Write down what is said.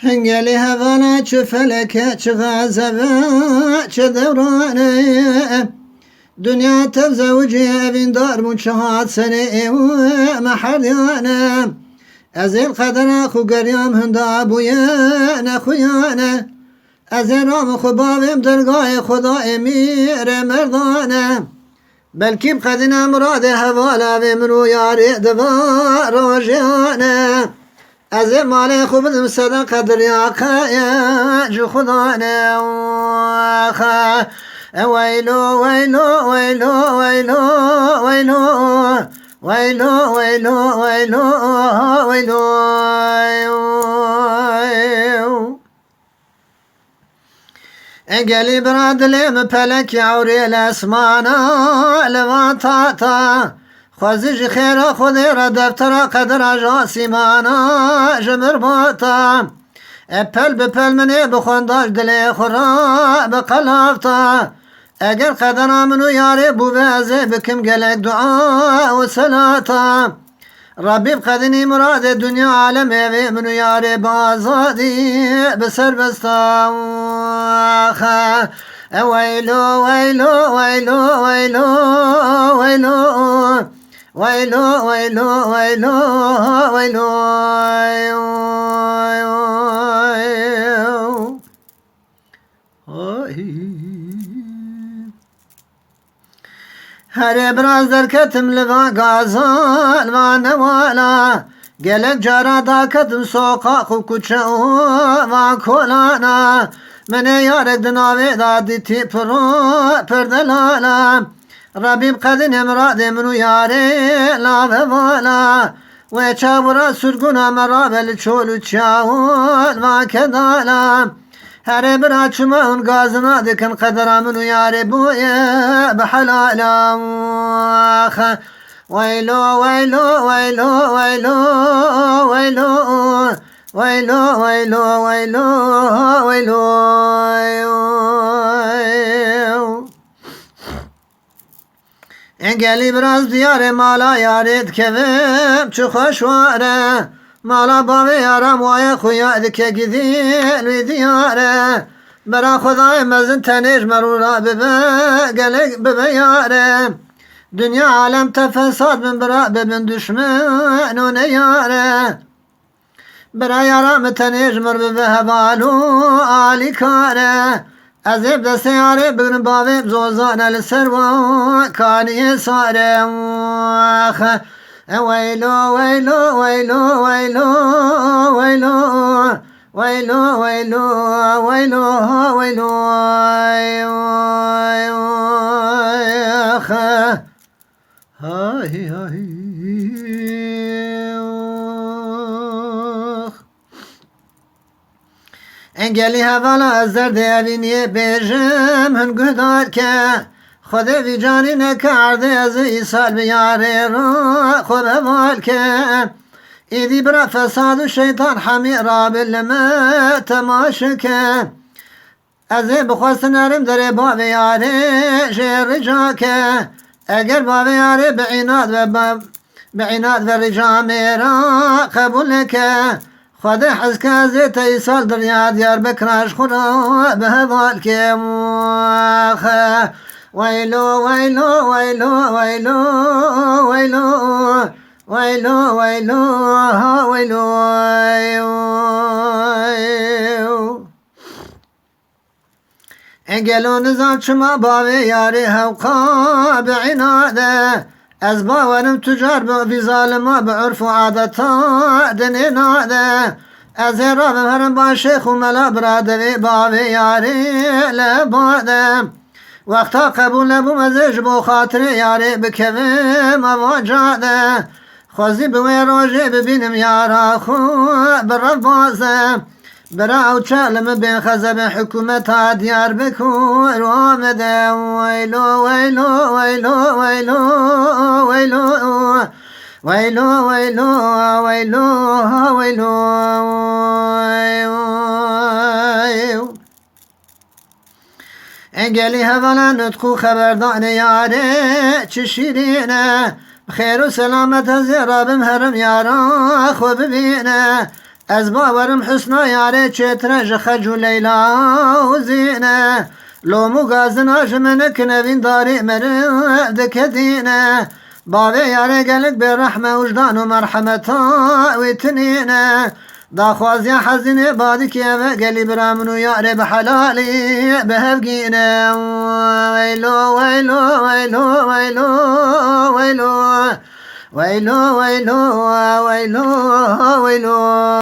Hengeli hevala çü feleke çü gazebe çü devrane Dünya tevzevci evin dar muçahat seni mehardiyane Ezil kadere khu geryam hında bu yene khuyane Ezil ram khu bavim dergâh Khuda emir merdane Belki kadine murade hevala ve mru yari deva rojane Ezil mali khu bidim sada kadir yakaya Cu khudane Kha Veylo veylo veylo veylo veylo Veylo veylo veylo veylo Engeli biradlim pelek yavri l'esmana levatata Khwazic khera khudira deftera kadra jasimana jemirbata Epel bepel meni bixondaj dili khura beqalafta Eğer kadar minu yari bu veze bikim gelek dua ve salata Rabbim kadini murade dünya alem evi minu yari bazadi beserbesta Veylo veylo veylo veylo veylo Veylo veylo veylo veylo Her biraz derketim liva gazal va nevala Gelek cara daketim sokak kuça va kolana Mene yarek dinave dadi tipro perdelala Rabbim kadin emrade minu yare la ve vala Ve çavura sürguna merabel çolu çavul va kedala Her bir açımın gazına dikin kadramın uyarı buye behalala Veylo veylo veylo veylo veylo Veylo veylo veylo veylo Engeli biraz diyare mala yaret kevim çıkış vare Mala bavi yaram vaya kuya dike gidil vi diyare Bera khudai mezin tenij merura bibe gelek bibe yare Dünya alem tefesad bin bera bibin düşmanune yare Bera yaram tenij mer bibe hevalu alikare Ezib de seyare bugün bavi zozan el serva kaniye sare Veylo veylo veylo veylo veylo Veylo veylo veylo veylo Hay hay Engeli hevala ezer deviniye bejim hün ke Khode vi canine karde ez isal bi yare ra khode valke İdi bira fesadu şeytan hamira billeme temaşke Ez bixwastin erim dere bavi yare jericake Eğer bavi yare bi'inad ve rica mera kabulke Khode hizke ez teysal derya diyar bekraş khura behevalke Veylo veylo veylo veylo veylo Veylo veylo veylo Engelo nizam çıma bavi yari hevka bi'inade Ez baverim tücar bi zalima bi urfu adeta deninade Ez rabim herim ba şeyhu mela bradevi bavi yari lebadem Vakta kabul bu mezej bu hatire yari bikevim avacade Khwazi bi roje bibinim yara khu biravaze Bera uçalım bin khazab hükümet diyar bekur amede Veylo veylo veylo veylo veylo Veylo veylo veylo veylo Engeli hevala nutku haberdane yare çişirine Xeyr u selamet ez Rabbim herim yara xwe bibîne Ez bawerim husna yarê çêtire ji xec û Leyla û Zîne. Lom û gazina ji min kinevîn darê meriv dikedîne. Bavê yarê gelek bê rehme wijdan û merhemeta wî tinîne. Daxwaziya hezînê badikê eve gelî bira min û yarê bi helalî bihevgîne. Weylo weylo weylo weylo weylo weylo weylo weylo weylo